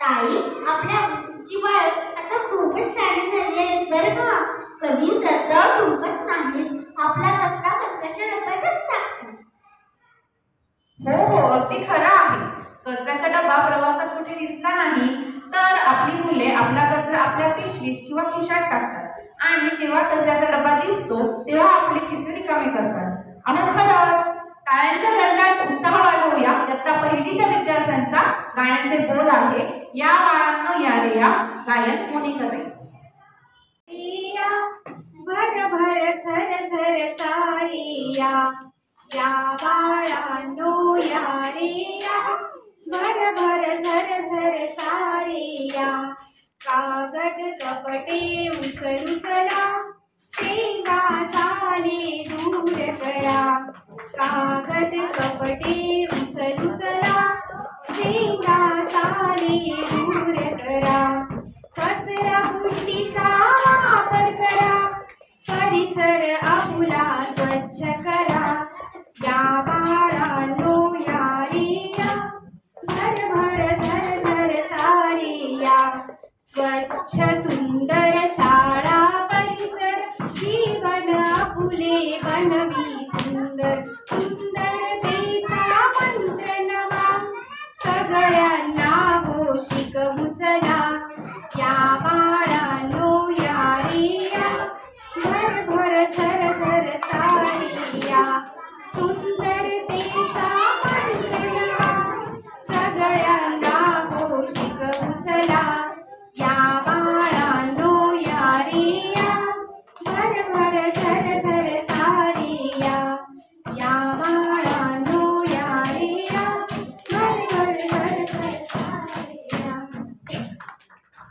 ताई, आपल्या आमची बाळ आता खूपच शाणे झाली आहेत बरं का. कधी सरसर ठुंकत नाहीत. आपला कचरा कचऱ्याच्या डब्यातच टाकतात. हो हो, अगदी खरं आहे. कचऱ्याचा डबा प्रवासात कुठे दिसला नाही तर आपली मुले आपला कचरा आपल्या पिशवीत किंवा खिशात टाकतात आणि जेव्हा कचऱ्याचा डबा दिसतो तेव्हा आपली खिसे रिकामी करतात. अहो खरंच, टाळ्यांच्या गजरात उत्साह वाढवूया. इयत्ता पहिलीच्या विद्यार्थ्यांचा गाण्याचे बोल आहे, या बाळांनो या रे या. गायन मोनिका ताई. भर भर सर सर सारिया, या बाळांनो या रे या. भर भर सर सर सारिया, कागद कपटे उचलू चला, शेंगा सारे दूर करा. कागद कपटे उचलू चला, शेंगा सारे दूर करा. कचरा कुंडीचा वापर करा, परिसर आपला स्वच्छ करा. या बाळांनो या रे या. भर भर सर सर सारे या. स्वच्छ सुंदर शाळा परिसर, जीवन आपुले बनवी सुंदर. सुंदरतेचा मंत्र नवा, सगळ्यांना हो शिकवू